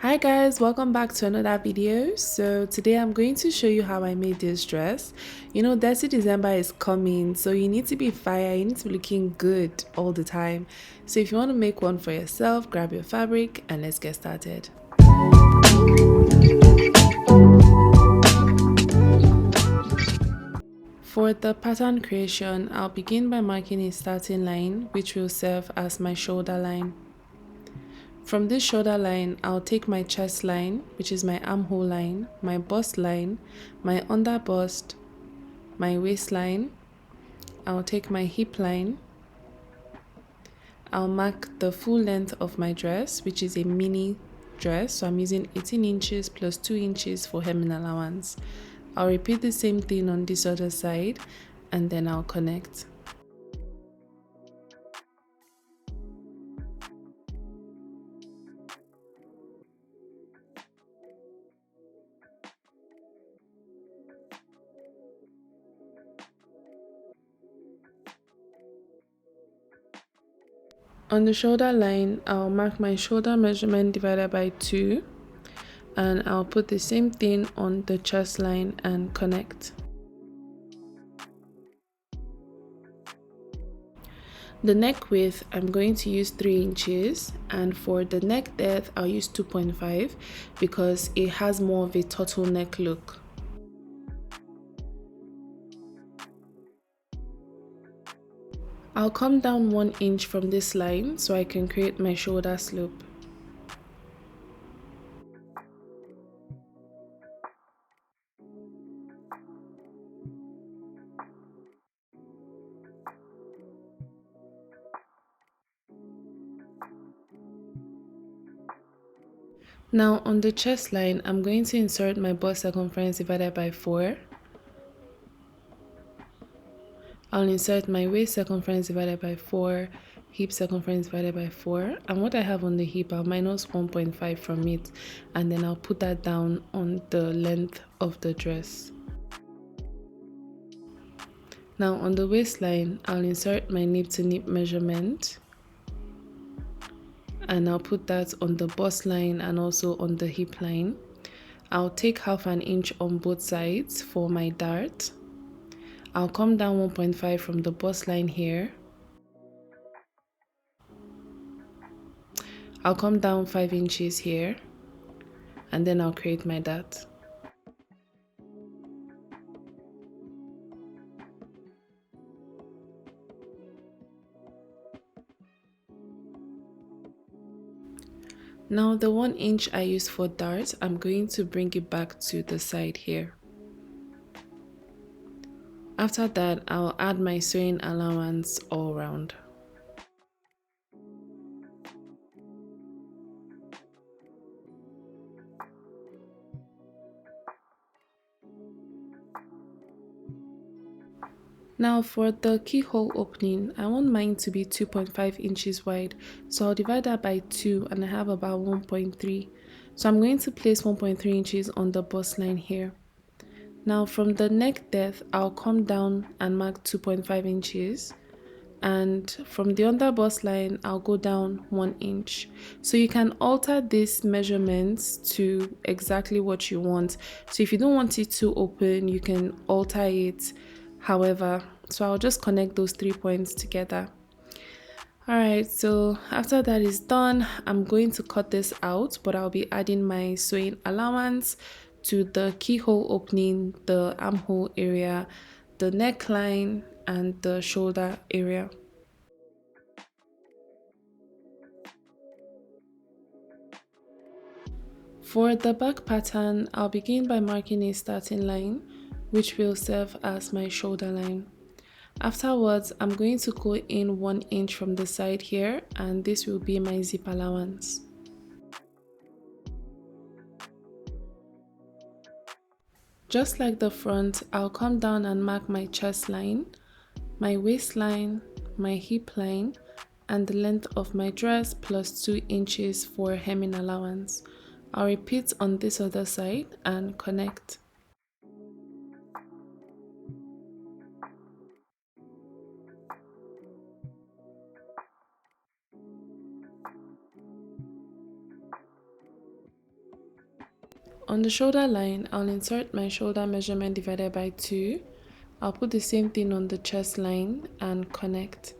Hi guys, welcome back to another video. So today I'm going to show you how I made this dress. Detty December is coming, so you need to be fire, you need to be looking good all the time. So if you want to make one for yourself, grab your fabric and let's get started. For the pattern creation, I'll begin by marking a starting line which will serve as my shoulder line. From this shoulder line, I'll take my chest line, which is my armhole line, my bust line, my under bust, my waistline. I'll take my hip line. I'll mark the full length of my dress, which is a mini dress. So I'm using 18 inches plus 2 inches for hemming allowance. I'll repeat the same thing on this other side and then I'll connect. On the shoulder line, I'll mark my shoulder measurement divided by 2 and I'll put the same thing on the chest line and connect. The neck width, I'm going to use 3 inches, and for the neck depth, I'll use 2.5 because it has more of a turtleneck look. I'll come down 1 inch from this line so I can create my shoulder slope. Now on the chest line, I'm going to insert my bust circumference divided by 4. I'll insert my waist circumference divided by 4, hip circumference divided by 4, and what I have on the hip, I'll minus 1.5 from it, and then I'll put that down on the length of the dress. Now on the waistline, I'll insert my nip to nip measurement, and I'll put that on the bust line and also on the hip line. I'll take half an inch on both sides for my dart. I'll come down 1.5 from the bust line here. I'll come down 5 inches here, and then I'll create my dart. Now the 1 inch I used for dart, I'm going to bring it back to the side here. After that, I'll add my sewing allowance all around. Now for the keyhole opening, I want mine to be 2.5 inches wide, so I'll divide that by 2 and I have about 1.3. So I'm going to place 1.3 inches on the bust line here. Now from the neck depth, I'll come down and mark 2.5 inches, and from the under bust line, I'll go down 1 inch. So you can alter these measurements to exactly what you want. So if you don't want it to open, you can alter it however. So I'll just connect those 3 points together. Alright, so after that is done, I'm going to cut this out, but I'll be adding my sewing allowance to the keyhole opening, the armhole area, the neckline, and the shoulder area. For the back pattern, I'll begin by marking a starting line, which will serve as my shoulder line. Afterwards, I'm going to go in 1 inch from the side here, and this will be my zip allowance. Just like the front, I'll come down and mark my chest line, my waistline, my hip line, and the length of my dress plus 2 inches for hemming allowance. I'll repeat on this other side and connect. On the shoulder line, I'll insert my shoulder measurement divided by 2. I'll put the same thing on the chest line and connect.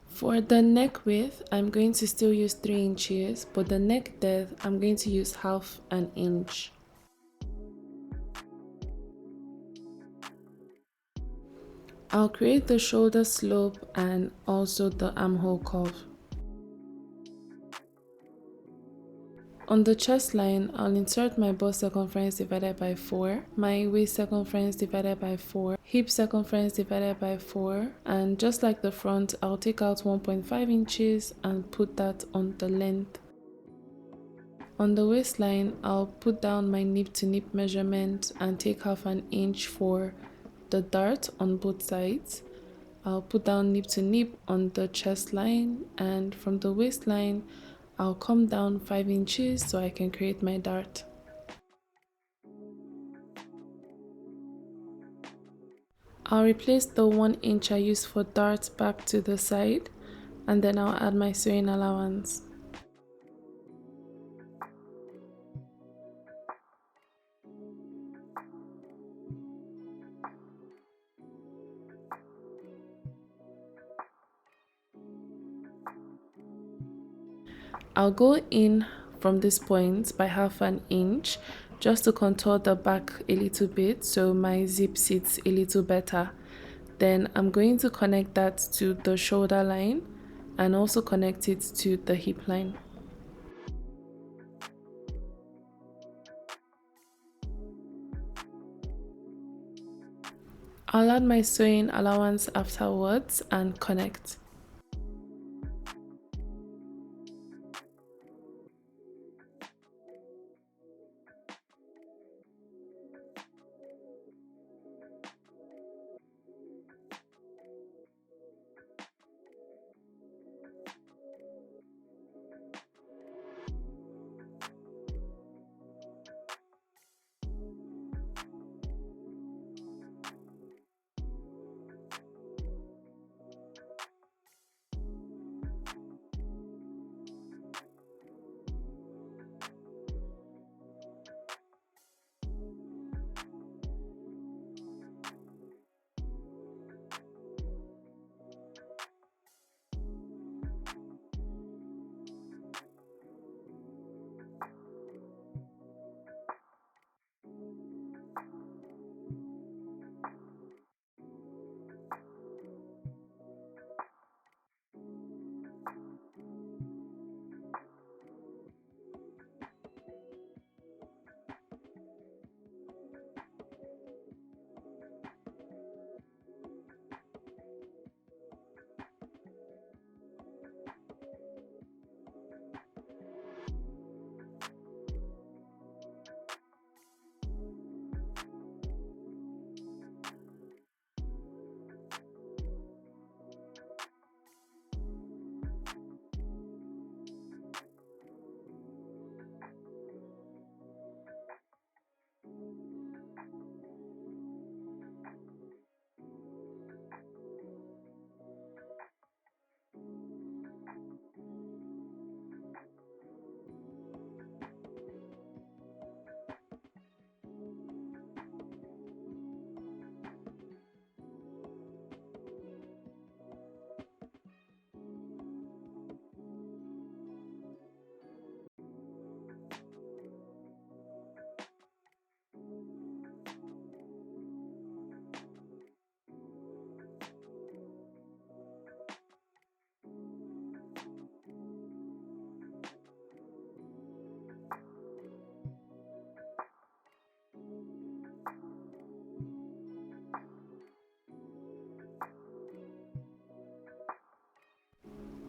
For the neck width, I'm going to still use 3 inches, but the neck depth, I'm going to use half an inch. I'll create the shoulder slope and also the armhole curve. On the chest line, I'll insert my bust circumference divided by 4, my waist circumference divided by 4, hip circumference divided by 4, and just like the front, I'll take out 1.5 inches and put that on the length. On the waistline, I'll put down my nip to nip measurement and take half an inch for the dart on both sides. I'll put down nip to nip on the chest line, and from the waistline, I'll come down 5 inches so I can create my dart. I'll replace the 1 inch I used for darts back to the side, and then I'll add my sewing allowance. I'll go in from this point by half an inch just to contour the back a little bit so my zip sits a little better. Then I'm going to connect that to the shoulder line and also connect it to the hip line. I'll add my sewing allowance afterwards and connect.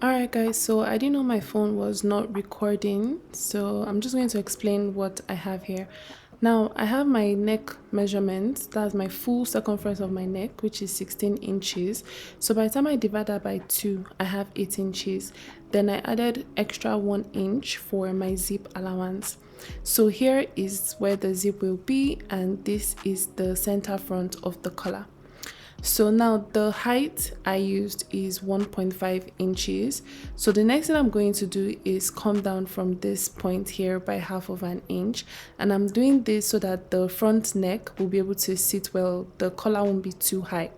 Alright guys, so I didn't know my phone was not recording, so I'm just going to explain what I have here. Now I have my neck measurement, that's my full circumference of my neck, which is 16 inches. So by the time I divide that by 2, I have 8 inches. Then I added extra 1 inch for my zip allowance. So here is where the zip will be, and this is the center front of the collar. So now the height I used is 1.5 inches. So the next thing I'm going to do is come down from this point here by half of an inch. And I'm doing this so that the front neck will be able to sit well, the collar won't be too high.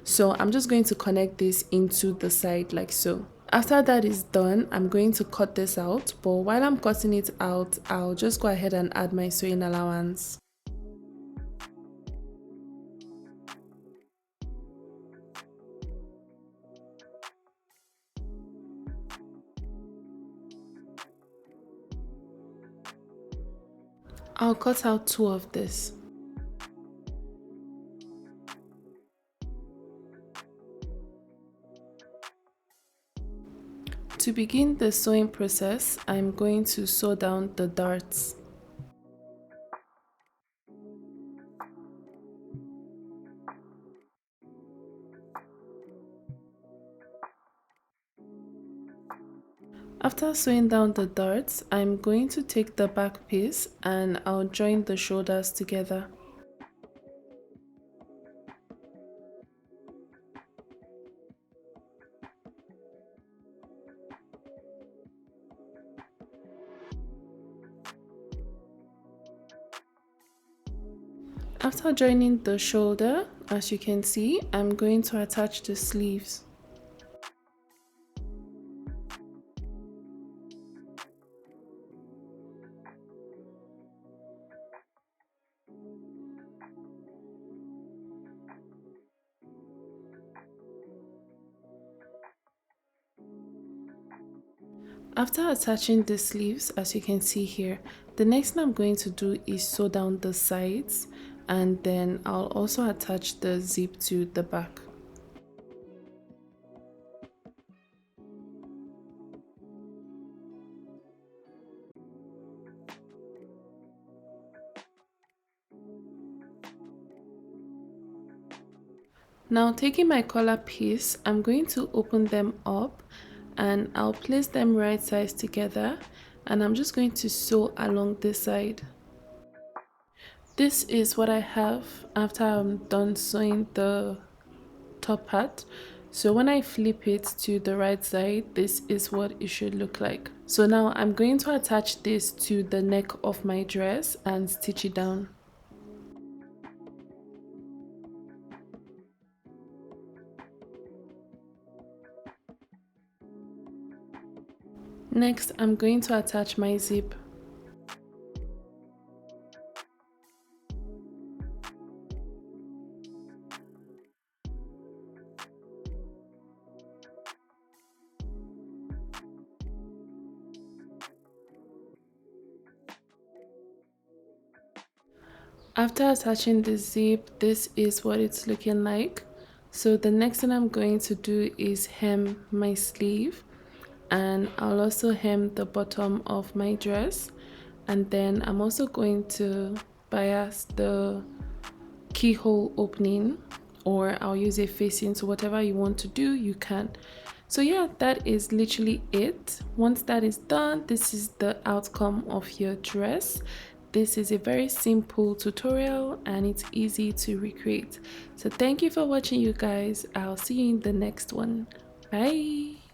So I'm just going to connect this into the side like so. After that is done, I'm going to cut this out, but while I'm cutting it out, I'll just go ahead and add my sewing allowance. I'll cut out 2 of this. To begin the sewing process, I'm going to sew down the darts. After sewing down the darts, I'm going to take the back piece and I'll join the shoulders together. After joining the shoulder, as you can see, I'm going to attach the sleeves. After attaching the sleeves, as you can see here, the next thing I'm going to do is sew down the sides, and then I'll also attach the zip to the back. Now taking my collar piece, I'm going to open them up and I'll place them right sides together, and I'm just going to sew along this side. This is what I have after I'm done sewing the top part. So when I flip it to the right side, this is what it should look like. So now I'm going to attach this to the neck of my dress and stitch it down. Next, I'm going to attach my zip. After attaching the zip, this is what it's looking like. So the next thing I'm going to do is hem my sleeve, and I'll also hem the bottom of my dress, and then I'm also going to bias the keyhole opening, or I'll use a facing, so whatever you want to do you can. So yeah, that is literally it. Once that is done, this is the outcome of your dress. This is a very simple tutorial and it's easy to recreate. So thank you for watching, you guys. I'll see you in the next one. Bye.